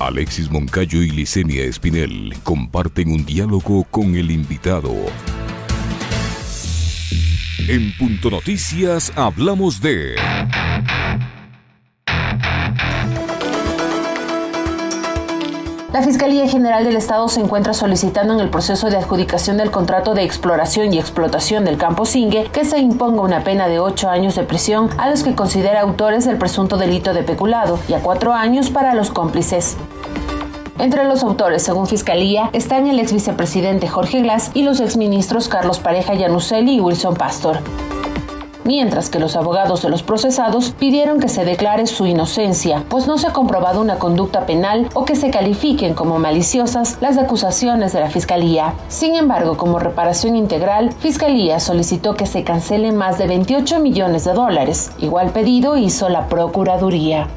Alexis Moncayo y Licenia Espinel comparten un diálogo con el invitado. En Punto Noticias hablamos de... La Fiscalía General del Estado se encuentra solicitando en el proceso de adjudicación del contrato de exploración y explotación del campo Zingue que se imponga una pena de 8 años de prisión a los que considera autores del presunto delito de peculado y a 4 años para los cómplices. Entre los autores, según Fiscalía, están el ex vicepresidente Jorge Glass y los exministros Carlos Pareja Yanuseli y Wilson Pastor. Mientras que los abogados de los procesados pidieron que se declare su inocencia, pues no se ha comprobado una conducta penal o que se califiquen como maliciosas las acusaciones de la Fiscalía. Sin embargo, como reparación integral, Fiscalía solicitó que se cancelen más de 28 millones de dólares. Igual pedido hizo la Procuraduría.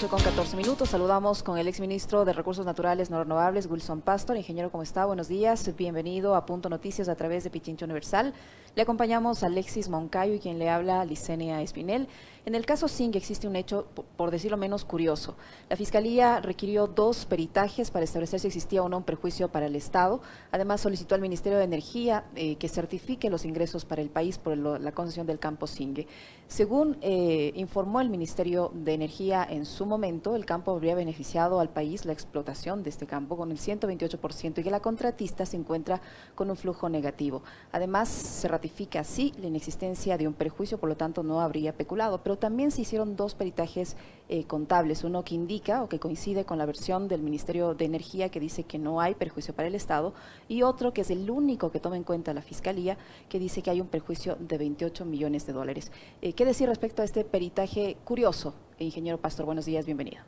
Con 14 minutos, saludamos con el exministro de Recursos Naturales no Renovables, Wilson Pastor. Ingeniero, ¿cómo está? Buenos días, bienvenido a Punto Noticias a través de Pichincha Universal. Le acompañamos a Alexis Moncayo y quien le habla, Licenia Espinel. En el caso Zingue existe un hecho, por decirlo menos, curioso. La Fiscalía requirió 2 peritajes para establecer si existía o no un perjuicio para el Estado. Además, solicitó al Ministerio de Energía que certifique los ingresos para el país por la concesión del campo Zingue. Según informó el Ministerio de Energía en su momento, el campo habría beneficiado al país la explotación de este campo con el 128% y que la contratista se encuentra con un flujo negativo. Además, se ratifica así la inexistencia de un perjuicio, por lo tanto no habría peculado, pero también se hicieron 2 peritajes contables, uno que indica o que coincide con la versión del Ministerio de Energía que dice que no hay perjuicio para el Estado y otro que es el único que toma en cuenta la Fiscalía que dice que hay un perjuicio de 28 millones de dólares. ¿Qué decir respecto a este peritaje curioso? Ingeniero Pastor, buenos días, bienvenido.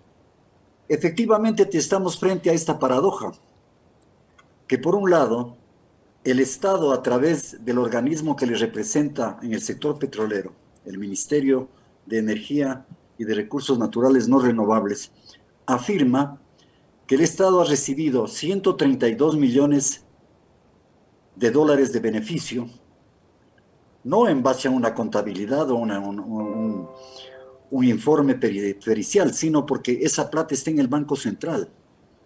Efectivamente, estamos frente a esta paradoja, que por un lado, el Estado a través del organismo que le representa en el sector petrolero, el Ministerio de Energía y de Recursos Naturales no Renovables, afirma que el Estado ha recibido 132 millones de dólares de beneficio, no en base a una contabilidad o un informe pericial, sino porque esa plata está en el Banco Central.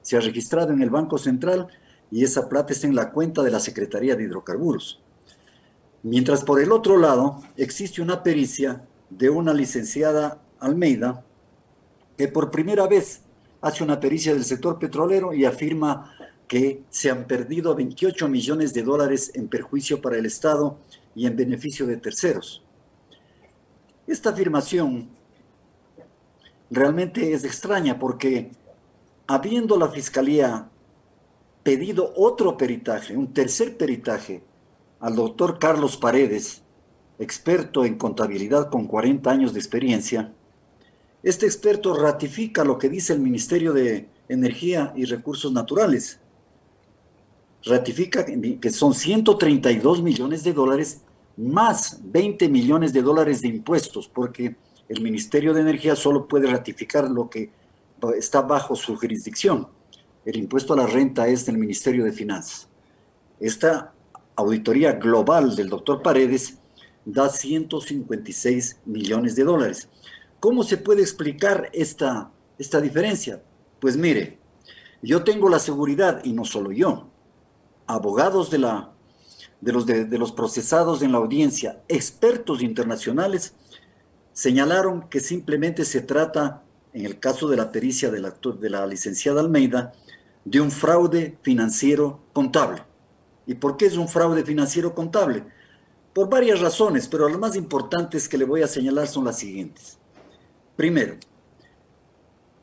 Se ha registrado en el Banco Central y esa plata está en la cuenta de la Secretaría de Hidrocarburos. Mientras por el otro lado existe una pericia de una licenciada Almeida que por primera vez hace una pericia del sector petrolero y afirma que se han perdido 28 millones de dólares en perjuicio para el Estado y en beneficio de terceros. Esta afirmación realmente es extraña porque habiendo la Fiscalía pedido otro peritaje, un tercer peritaje, al doctor Carlos Paredes, experto en contabilidad con 40 años de experiencia, este experto ratifica lo que dice el Ministerio de Energía y Recursos Naturales. Ratifica que son 132 millones de dólares más 20 millones de dólares de impuestos, porque el Ministerio de Energía solo puede ratificar lo que está bajo su jurisdicción. El impuesto a la renta es del Ministerio de Finanzas. Esta auditoría global del doctor Paredes da 156 millones de dólares. ¿Cómo se puede explicar esta diferencia? Pues mire, yo tengo la seguridad, y no solo yo, abogados de los procesados en la audiencia, expertos internacionales, señalaron que simplemente se trata, en el caso de la pericia de la licenciada Almeida, de un fraude financiero contable. ¿Y por qué es un fraude financiero contable? Por varias razones, pero las más importantes que le voy a señalar son las siguientes. Primero,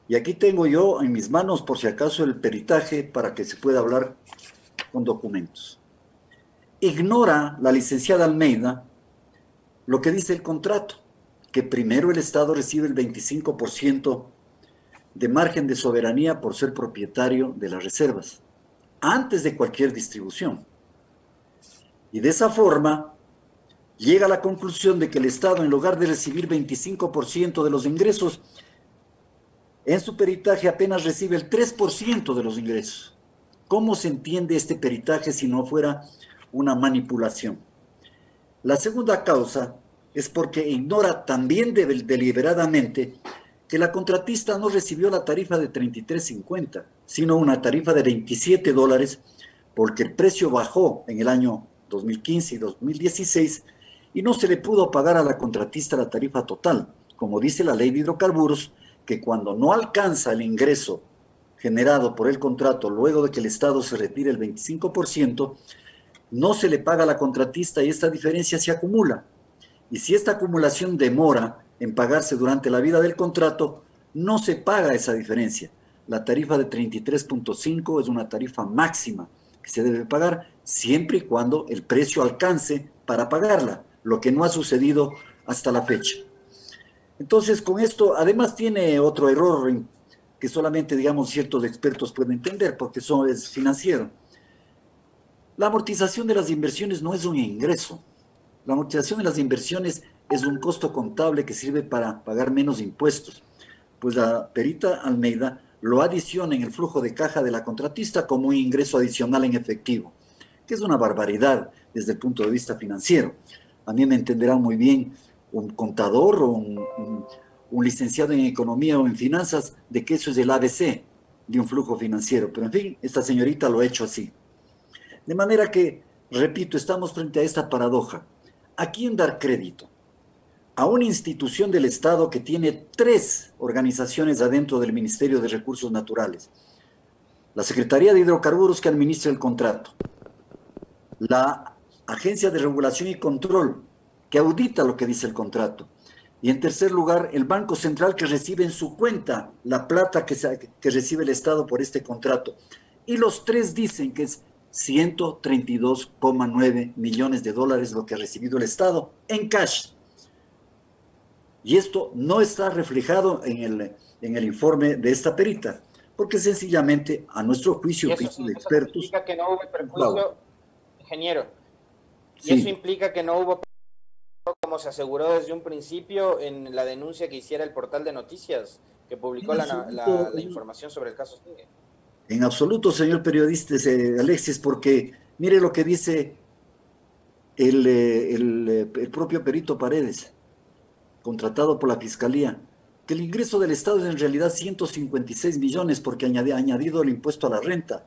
y aquí tengo yo en mis manos, por si acaso, el peritaje para que se pueda hablar con documentos. Ignora la licenciada Almeida lo que dice el contrato, que primero el Estado recibe el 25% de margen de soberanía por ser propietario de las reservas, antes de cualquier distribución. Y de esa forma, llega a la conclusión de que el Estado, en lugar de recibir 25% de los ingresos, en su peritaje apenas recibe el 3% de los ingresos. ¿Cómo se entiende este peritaje si no fuera una manipulación? La segunda causa es porque ignora también deliberadamente que la contratista no recibió la tarifa de 33.50, sino una tarifa de $27, porque el precio bajó en el año 2015 y 2016 y no se le pudo pagar a la contratista la tarifa total, como dice la ley de hidrocarburos, que cuando no alcanza el ingreso generado por el contrato luego de que el Estado se retire el 25%, no se le paga a la contratista y esta diferencia se acumula. Y si esta acumulación demora en pagarse durante la vida del contrato, no se paga esa diferencia. La tarifa de 33.5 es una tarifa máxima que se debe pagar siempre y cuando el precio alcance para pagarla, lo que no ha sucedido hasta la fecha. Entonces, con esto, además tiene otro error que solamente, digamos, ciertos expertos pueden entender, porque eso es financiero. La amortización de las inversiones no es un ingreso. La amortización de las inversiones es un costo contable que sirve para pagar menos impuestos. Pues la perita Almeida lo adiciona en el flujo de caja de la contratista como un ingreso adicional en efectivo, que es una barbaridad desde el punto de vista financiero. A mí me entenderán muy bien un contador o un licenciado en economía o en finanzas de que eso es el ABC de un flujo financiero. Pero en fin, esta señorita lo ha hecho así. De manera que, repito, estamos frente a esta paradoja. ¿A quién dar crédito? A una institución del Estado que tiene 3 organizaciones adentro del Ministerio de Recursos Naturales. La Secretaría de Hidrocarburos que administra el contrato. La Agencia de Regulación y Control que audita lo que dice el contrato. Y en tercer lugar, el Banco Central que recibe en su cuenta la plata que recibe el Estado por este contrato. Y los 3 dicen que es 132,9 millones de dólares lo que ha recibido el Estado en cash. Y esto no está reflejado en el informe de esta perita, porque sencillamente, a nuestro juicio, de expertos... Eso implica que no hubo perjuicio, ingeniero. Y sí. Eso implica que no hubo perjuicio, como se aseguró desde un principio en la denuncia que hiciera el portal de noticias, que publicó la información sobre el caso Singue. En absoluto, señor periodista Alexis, porque mire lo que dice el propio perito Paredes, contratado por la Fiscalía, que el ingreso del Estado es en realidad 156 millones porque ha añadido el impuesto a la renta.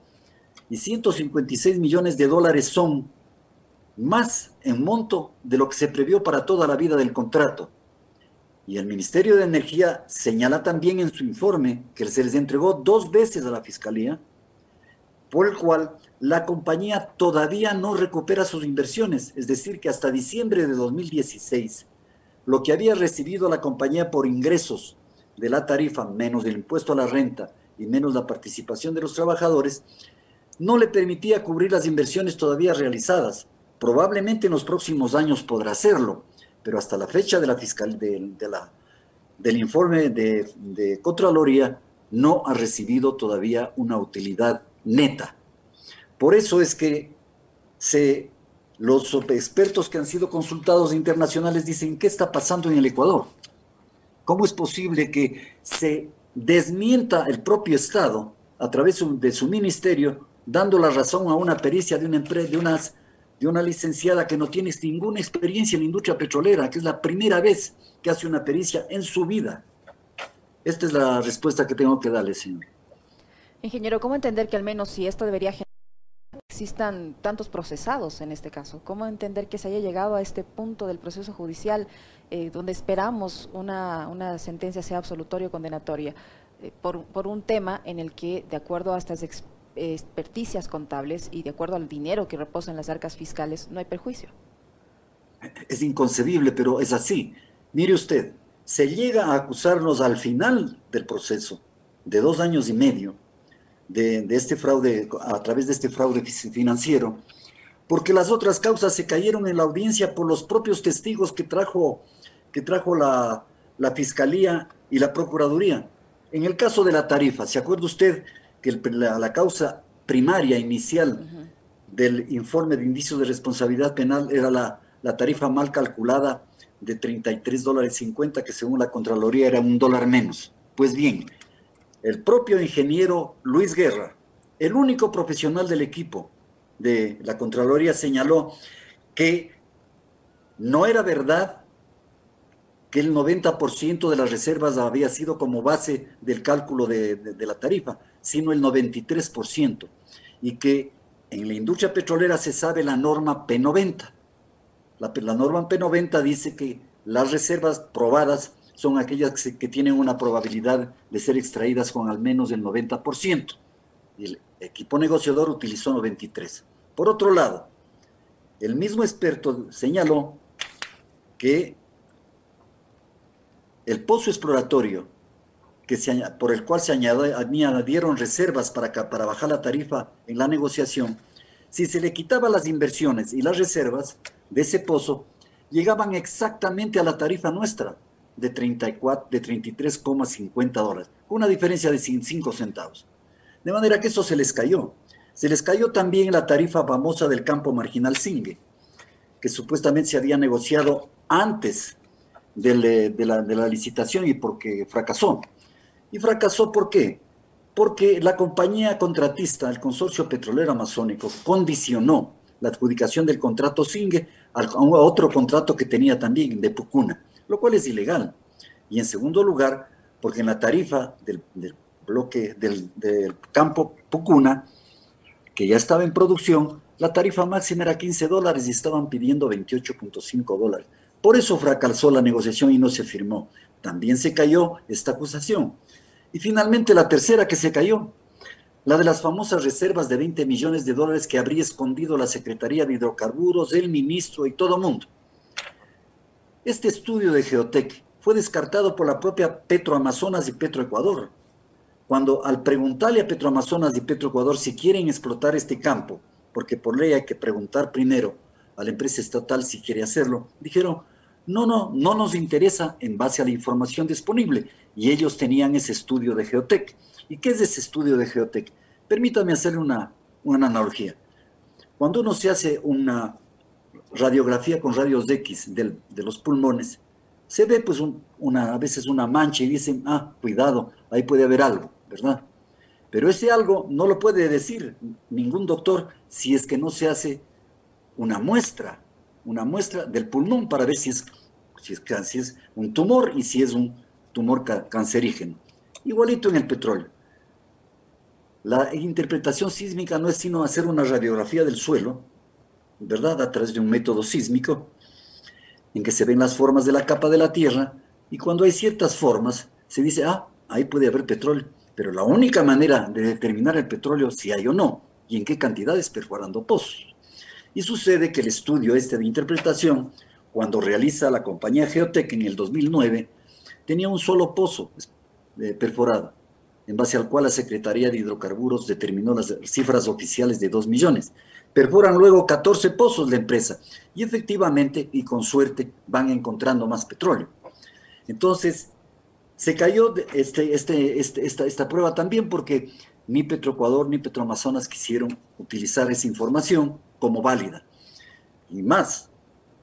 Y 156 millones de dólares son más en monto de lo que se previó para toda la vida del contrato. Y el Ministerio de Energía señala también en su informe que se les entregó 2 veces a la Fiscalía, por el cual la compañía todavía no recupera sus inversiones, es decir, que hasta diciembre de 2016, lo que había recibido la compañía por ingresos de la tarifa, menos el impuesto a la renta y menos la participación de los trabajadores, no le permitía cubrir las inversiones todavía realizadas. Probablemente en los próximos años podrá hacerlo, pero hasta la fecha de la del informe de Contraloría no ha recibido todavía una utilidad neta. Por eso es que los expertos que han sido consultados internacionales dicen, ¿qué está pasando en el Ecuador? ¿Cómo es posible que se desmienta el propio Estado a través de su ministerio, dando la razón a una pericia de una licenciada que no tiene ninguna experiencia en la industria petrolera, que es la primera vez que hace una pericia en su vida? Esta es la respuesta que tengo que darle, señor. Ingeniero, ¿cómo entender que al menos si esto debería generar existan tantos procesados en este caso? ¿Cómo entender que se haya llegado a este punto del proceso judicial donde esperamos una sentencia sea absolutoria o condenatoria por un tema en el que, de acuerdo a estas experticias contables y de acuerdo al dinero que reposa en las arcas fiscales, no hay perjuicio? Es inconcebible, pero es así. Mire usted, se llega a acusarnos al final del proceso de 2 años y medio de este fraude, a través de este fraude financiero, porque las otras causas se cayeron en la audiencia por los propios testigos que trajo la Fiscalía y la Procuraduría. En el caso de la tarifa, ¿se acuerda usted que la causa primaria inicial del informe de indicios de responsabilidad penal era la tarifa mal calculada de $33.50, que según la Contraloría era $1 menos? Pues bien, el propio ingeniero Luis Guerra, el único profesional del equipo de la Contraloría, señaló que no era verdad que el 90% de las reservas había sido como base del cálculo de la tarifa, sino el 93%, y que en la industria petrolera se sabe la norma P90. La norma P90 dice que las reservas probadas son aquellas que tienen una probabilidad de ser extraídas con al menos el 90%. Y el equipo negociador utilizó 93%. Por otro lado, el mismo experto señaló que el pozo exploratorio por el cual se añadieron reservas para bajar la tarifa en la negociación, si se le quitaba las inversiones y las reservas de ese pozo, llegaban exactamente a la tarifa nuestra de 33,50 dólares, con una diferencia de 5 centavos. De manera que eso se les cayó. Se les cayó también la tarifa famosa del campo marginal Singue, que supuestamente se había negociado antes de la licitación y porque fracasó. ¿Y fracasó por qué? Porque la compañía contratista, el Consorcio Petrolero Amazónico, condicionó la adjudicación del contrato Singue a otro contrato que tenía también de Pucuna, lo cual es ilegal. Y en segundo lugar, porque en la tarifa del bloque del campo Pucuna, que ya estaba en producción, la tarifa máxima era 15 dólares y estaban pidiendo 28,5 dólares. Por eso fracasó la negociación y no se firmó. También se cayó esta acusación. Y finalmente la tercera que se cayó, la de las famosas reservas de 20 millones de dólares que habría escondido la Secretaría de Hidrocarburos, el ministro y todo el mundo. Este estudio de Geotec fue descartado por la propia Petroamazonas y Petroecuador. Cuando al preguntarle a Petroamazonas y Petroecuador si quieren explotar este campo, porque por ley hay que preguntar primero a la empresa estatal si quiere hacerlo, dijeron, no nos interesa en base a la información disponible. Y ellos tenían ese estudio de Geotec. ¿Y qué es ese estudio de Geotec? Permítame hacerle una analogía. Cuando uno se hace una radiografía con rayos X de los pulmones, se ve pues a veces una mancha y dicen, cuidado, ahí puede haber algo, ¿verdad? Pero ese algo no lo puede decir ningún doctor si es que no se hace una muestra del pulmón para ver si es un tumor y si es un tumor cancerígeno. Igualito en el petróleo. La interpretación sísmica no es sino hacer una radiografía del suelo, ¿verdad? A través de un método sísmico, en que se ven las formas de la capa de la tierra, y cuando hay ciertas formas, se dice, ahí puede haber petróleo. Pero la única manera de determinar el petróleo, si hay o no, y en qué cantidades, perforando pozos. Y sucede que el estudio de interpretación, cuando realiza la compañía Geotec en el 2009, tenía un solo pozo perforado, en base al cual la Secretaría de Hidrocarburos determinó las cifras oficiales de 2 millones. Perforan luego 14 pozos la empresa, y efectivamente, y con suerte, van encontrando más petróleo. Entonces, se cayó esta prueba también porque ni Petroecuador ni Petroamazonas quisieron utilizar esa información como válida. Y más,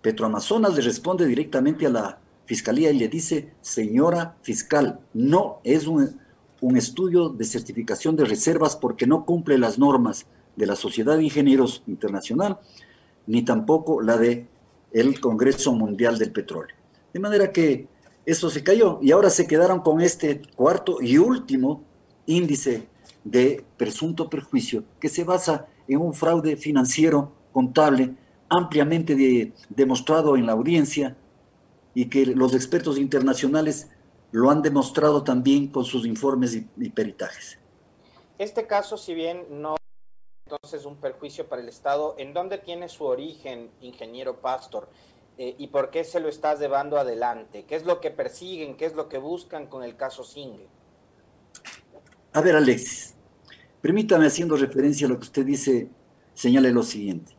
Petroamazonas le responde directamente a la Fiscalía y le dice, señora fiscal, no es un estudio de certificación de reservas porque no cumple las normas de la Sociedad de Ingenieros Internacional, ni tampoco la del Congreso Mundial del Petróleo. De manera que eso se cayó y ahora se quedaron con este cuarto y último índice de presunto perjuicio que se basa en un fraude financiero contable ampliamente demostrado en la audiencia y que los expertos internacionales lo han demostrado también con sus informes y peritajes. Este caso, si bien no es entonces un perjuicio para el Estado, ¿en dónde tiene su origen, ingeniero Pastor? ¿Y por qué se lo estás llevando adelante? ¿Qué es lo que persiguen? ¿Qué es lo que buscan con el caso Singue? A ver, Alexis, permítame, haciendo referencia a lo que usted dice, señale lo siguiente.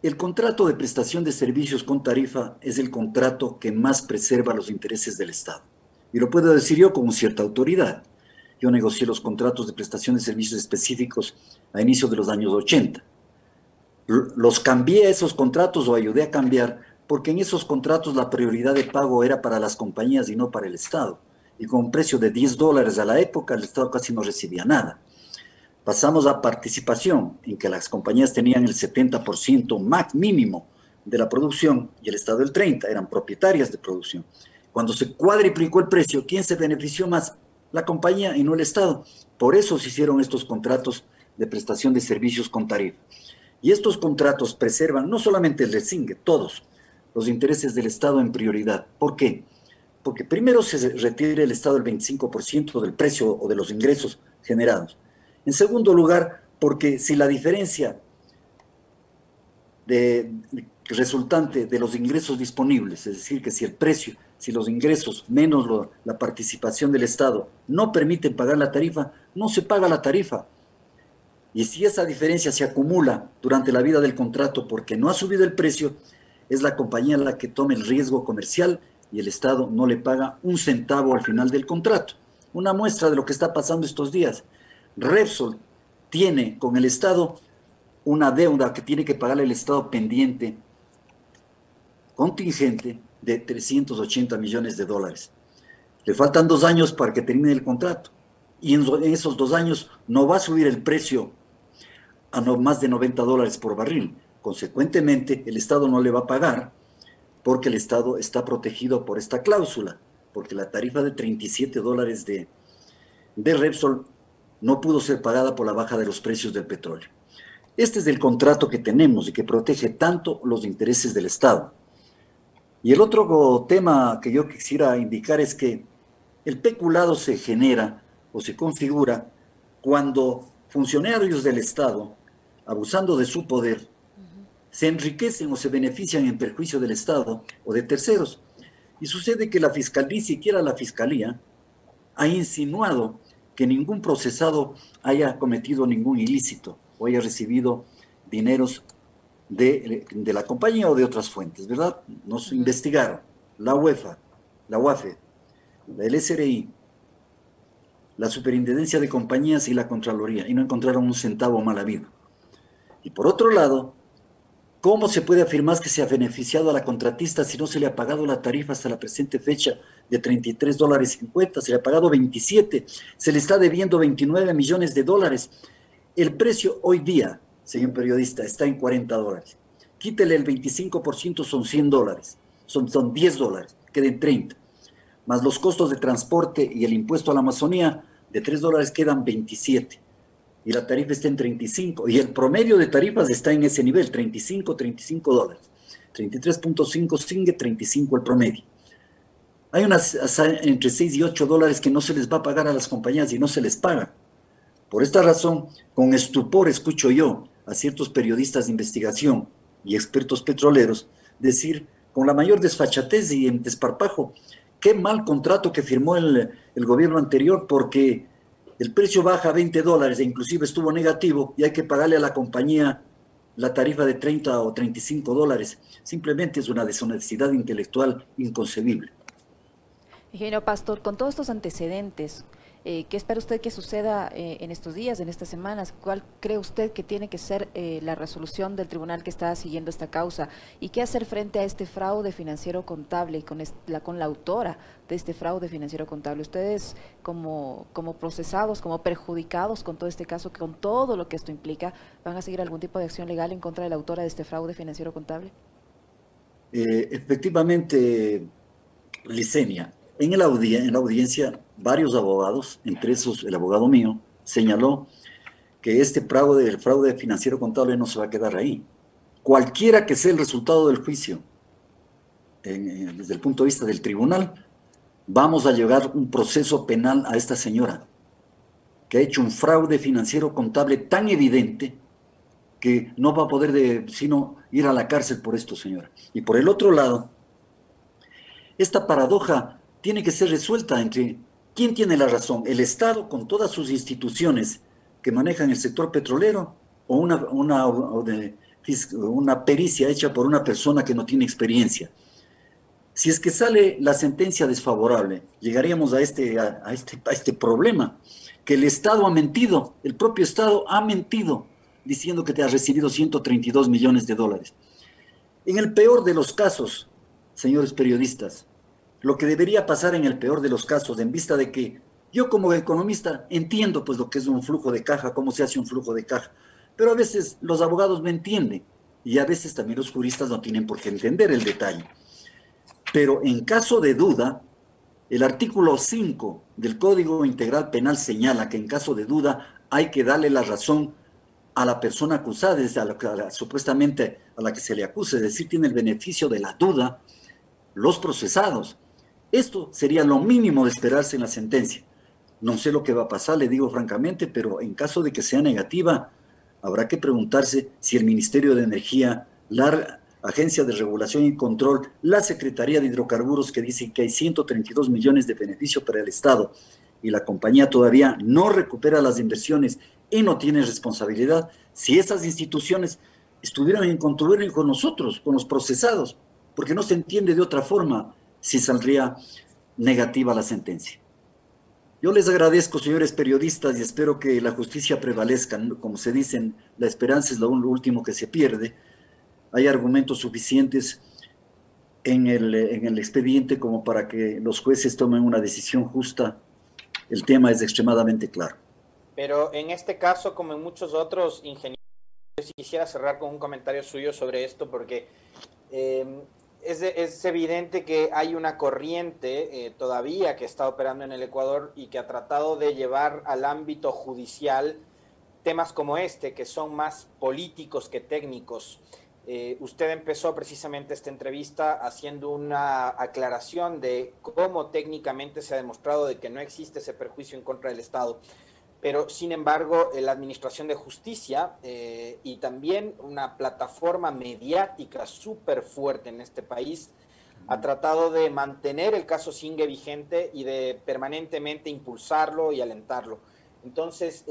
El contrato de prestación de servicios con tarifa es el contrato que más preserva los intereses del Estado. Y lo puedo decir yo con cierta autoridad. Yo negocié los contratos de prestación de servicios específicos a inicios de los años 80. Los cambié a esos contratos o ayudé a cambiar porque en esos contratos la prioridad de pago era para las compañías y no para el Estado. Y con un precio de 10 dólares a la época, el Estado casi no recibía nada. Pasamos a participación, en que las compañías tenían el 70% mínimo de la producción y el Estado el 30%, eran propietarias de producción. Cuando se cuadriplicó el precio, ¿quién se benefició más? La compañía y no el Estado. Por eso se hicieron estos contratos de prestación de servicios con tarifa. Y estos contratos preservan no solamente el resingue, todos los intereses del Estado en prioridad. ¿Por qué? Porque primero se retira el Estado el 25% del precio o de los ingresos generados. En segundo lugar, porque si la diferencia resultante de los ingresos disponibles, es decir, que si el precio, si los ingresos menos la participación del Estado no permiten pagar la tarifa, no se paga la tarifa. Y si esa diferencia se acumula durante la vida del contrato porque no ha subido el precio, es la compañía la que toma el riesgo comercial y el Estado no le paga un centavo al final del contrato. Una muestra de lo que está pasando estos días. Repsol tiene con el Estado una deuda que tiene que pagarle el Estado pendiente, contingente, de 380 millones de dólares. Le faltan 2 años para que termine el contrato. Y en esos 2 años no va a subir el precio a más de $90 por barril. Consecuentemente, el Estado no le va a pagar porque el Estado está protegido por esta cláusula, porque la tarifa de $37 de Repsol no pudo ser pagada por la baja de los precios del petróleo. Este es el contrato que tenemos y que protege tanto los intereses del Estado. Y el otro tema que yo quisiera indicar es que el peculado se genera o se configura cuando funcionarios del Estado, abusando de su poder, se enriquecen o se benefician en perjuicio del Estado o de terceros. Y sucede que la Fiscalía, ni siquiera la Fiscalía, ha insinuado que ningún procesado haya cometido ningún ilícito o haya recibido dineros de la compañía o de otras fuentes, ¿verdad? Nos investigaron la UEFA, la UAFE, la SRI, la Superintendencia de Compañías y la Contraloría, y no encontraron un centavo mal habido. Y por otro lado, ¿cómo se puede afirmar que se ha beneficiado a la contratista si no se le ha pagado la tarifa hasta la presente fecha de $33.50? Se le ha pagado 27, se le está debiendo 29 millones de dólares. El precio hoy día, señor periodista, está en $40. Quítele el 25%, son $100, son $10, queden 30. Más los costos de transporte y el impuesto a la Amazonía, de $3 quedan 27. Y la tarifa está en 35. Y el promedio de tarifas está en ese nivel, $35. 33.5 Singue, 35 el promedio. Hay entre 6 y 8 dólares que no se les va a pagar a las compañías y no se les paga. Por esta razón, con estupor escucho yo a ciertos periodistas de investigación y expertos petroleros decir con la mayor desfachatez y en desparpajo, qué mal contrato que firmó el gobierno anterior porque el precio baja a $20 e inclusive estuvo negativo y hay que pagarle a la compañía la tarifa de 30 o 35 dólares. Simplemente es una deshonestidad intelectual inconcebible. Ingeniero Pastor, con todos estos antecedentes, ¿qué espera usted que suceda en estos días, en estas semanas? ¿Cuál cree usted que tiene que ser la resolución del tribunal que está siguiendo esta causa? ¿Y qué hacer frente a este fraude financiero contable y con la autora de este fraude financiero contable? Ustedes como procesados, como perjudicados con todo este caso, con todo lo que esto implica, ¿van a seguir algún tipo de acción legal en contra de la autora de este fraude financiero contable? Efectivamente, Licenia, en la audiencia, varios abogados, entre esos el abogado mío, señaló que el fraude financiero contable no se va a quedar ahí. Cualquiera que sea el resultado del juicio, desde el punto de vista del tribunal, vamos a llevar un proceso penal a esta señora, que ha hecho un fraude financiero contable tan evidente que no va a poder sino ir a la cárcel por esto, señora. Y por el otro lado, esta paradoja tiene que ser resuelta entre quién tiene la razón, el Estado con todas sus instituciones que manejan el sector petrolero o una pericia hecha por una persona que no tiene experiencia. Si es que sale la sentencia desfavorable, llegaríamos a este problema, que el Estado ha mentido, el propio Estado ha mentido, diciendo que te ha recibido 132 millones de dólares. En el peor de los casos, señores periodistas, lo que debería pasar en el peor de los casos, en vista de que yo como economista entiendo pues lo que es un flujo de caja, cómo se hace un flujo de caja, pero a veces los abogados no entienden y a veces también los juristas no tienen por qué entender el detalle. Pero en caso de duda, el artículo 5 del Código Integral Penal señala que en caso de duda hay que darle la razón a la persona acusada, supuestamente a la que se le acuse, es decir, tiene el beneficio de la duda los procesados. Esto sería lo mínimo de esperarse en la sentencia. No sé lo que va a pasar, le digo francamente, pero en caso de que sea negativa, habrá que preguntarse si el Ministerio de Energía, la Agencia de Regulación y Control, la Secretaría de Hidrocarburos, que dicen que hay 132 millones de beneficio para el Estado, y la compañía todavía no recupera las inversiones y no tiene responsabilidad, si esas instituciones estuvieran en contubernio con nosotros, con los procesados, porque no se entiende de otra forma si saldría negativa la sentencia. Yo les agradezco, señores periodistas, y espero que la justicia prevalezca. Como se dice, la esperanza es lo último que se pierde. Hay argumentos suficientes en el expediente como para que los jueces tomen una decisión justa. El tema es extremadamente claro. Pero en este caso, como en muchos otros, ingeniero, yo sí quisiera cerrar con un comentario suyo sobre esto, porque es evidente que hay una corriente todavía que está operando en el Ecuador y que ha tratado de llevar al ámbito judicial temas como este, que son más políticos que técnicos. Usted empezó precisamente esta entrevista haciendo una aclaración de cómo técnicamente se ha demostrado de que no existe ese perjuicio en contra del Estado. Pero, sin embargo, la Administración de Justicia y también una plataforma mediática súper fuerte en este país ha tratado de mantener el caso Zingue vigente y de permanentemente impulsarlo y alentarlo. Entonces,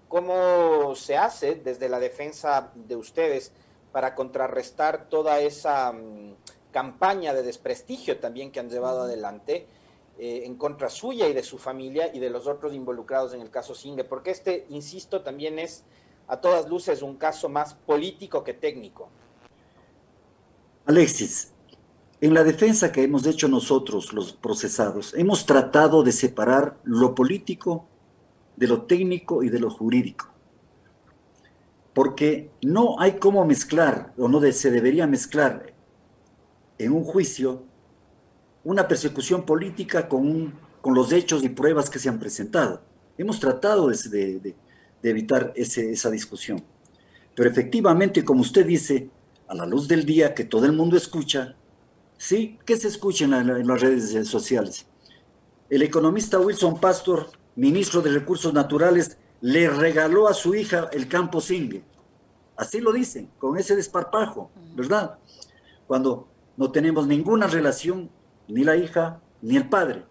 ¿cómo se hace desde la defensa de ustedes para contrarrestar toda esa campaña de desprestigio también que han llevado adelante en contra suya y de su familia y de los otros involucrados en el caso Zingue? Porque este, insisto, también es a todas luces un caso más político que técnico. Alexis, en la defensa que hemos hecho nosotros, los procesados, hemos tratado de separar lo político de lo técnico y de lo jurídico. Porque no hay cómo mezclar, o no se debería mezclar en un juicio una persecución política con los hechos y pruebas que se han presentado. Hemos tratado de evitar esa discusión. Pero efectivamente, como usted dice, a la luz del día que todo el mundo escucha, ¿sí? ¿Qué se escucha en las redes sociales? El economista Wilson Pastor, ministro de Recursos Naturales, le regaló a su hija el campo Zingue. Así lo dicen, con ese desparpajo, ¿verdad? Cuando no tenemos ninguna relación, ni la hija, ni el padre.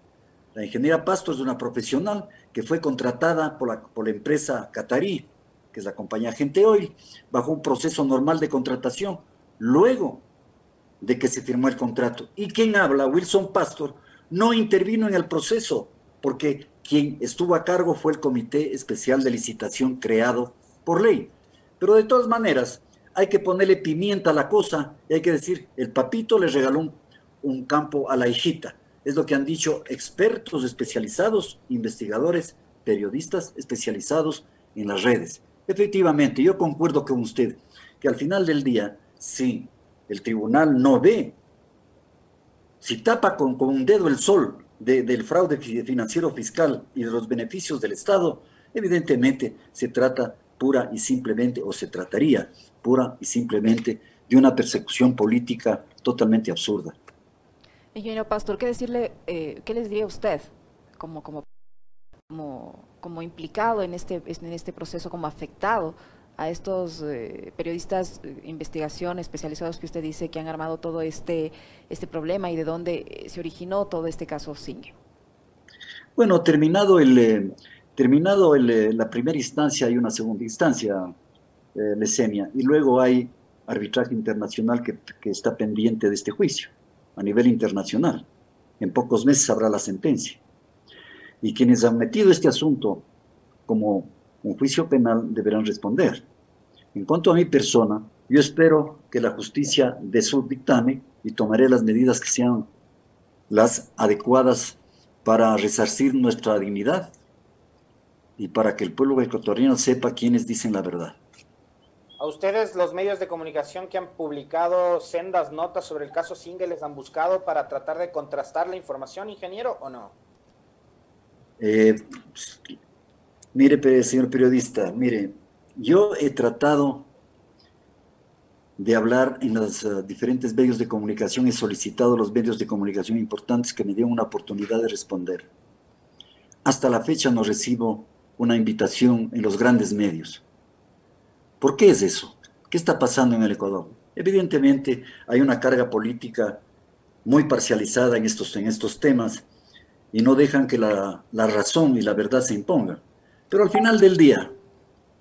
La ingeniera Pastor es una profesional que fue contratada por la empresa catarí, que es la compañía Gente Oil, bajo un proceso normal de contratación, luego de que se firmó el contrato. Y quien habla, Wilson Pastor, no intervino en el proceso, porque quien estuvo a cargo fue el Comité Especial de Licitación creado por ley. Pero de todas maneras, hay que ponerle pimienta a la cosa y hay que decir, el papito le regaló un campo a la hijita. Es lo que han dicho expertos especializados, investigadores, periodistas especializados en las redes. Efectivamente, yo concuerdo con usted que al final del día, si el tribunal no ve, si tapa con un dedo el sol del fraude financiero fiscal y de los beneficios del Estado, evidentemente se trata pura y simplemente, o se trataría pura y simplemente de una persecución política totalmente absurda. Ingeniero Pastor, ¿qué les diría usted como implicado en este proceso, como afectado a estos periodistas de investigación especializados que usted dice que han armado todo este problema y de dónde se originó todo este caso Zingue? Bueno, terminado la primera instancia, hay una segunda instancia, Lezenia, y luego hay arbitraje internacional que está pendiente de este juicio a nivel internacional. En pocos meses habrá la sentencia. Y quienes han metido este asunto como un juicio penal deberán responder. En cuanto a mi persona, yo espero que la justicia dé su dictamen y tomaré las medidas que sean las adecuadas para resarcir nuestra dignidad y para que el pueblo ecuatoriano sepa quiénes dicen la verdad. ¿A ustedes los medios de comunicación que han publicado sendas notas sobre el caso Singue les han buscado para tratar de contrastar la información, ingeniero, o no? Mire, señor periodista, mire, yo he tratado de hablar en los diferentes medios de comunicación, he solicitado a los medios de comunicación importantes que me den una oportunidad de responder. Hasta la fecha no recibo una invitación en los grandes medios. ¿Por qué es eso? ¿Qué está pasando en el Ecuador? Evidentemente hay una carga política muy parcializada en estos temas y no dejan que la razón y la verdad se impongan. Pero al final del día,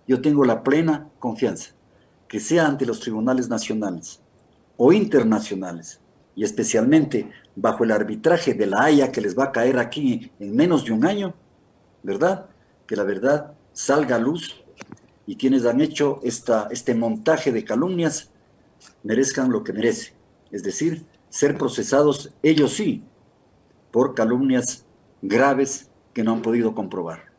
yo tengo la plena confianza que sea ante los tribunales nacionales o internacionales, y especialmente bajo el arbitraje de la Haya que les va a caer aquí en menos de un año, ¿verdad? Que la verdad salga a luz y quienes han hecho este montaje de calumnias merezcan lo que merecen, es decir, ser procesados ellos sí por calumnias graves que no han podido comprobar.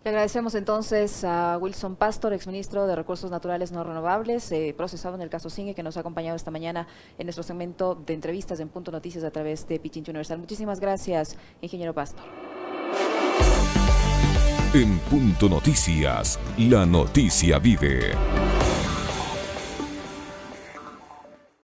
Le agradecemos entonces a Wilson Pastor, exministro de Recursos Naturales No Renovables, procesado en el caso Singue, que nos ha acompañado esta mañana en nuestro segmento de entrevistas en Punto Noticias a través de Pichincha Universal. Muchísimas gracias, ingeniero Pastor. En Punto Noticias, la noticia vive.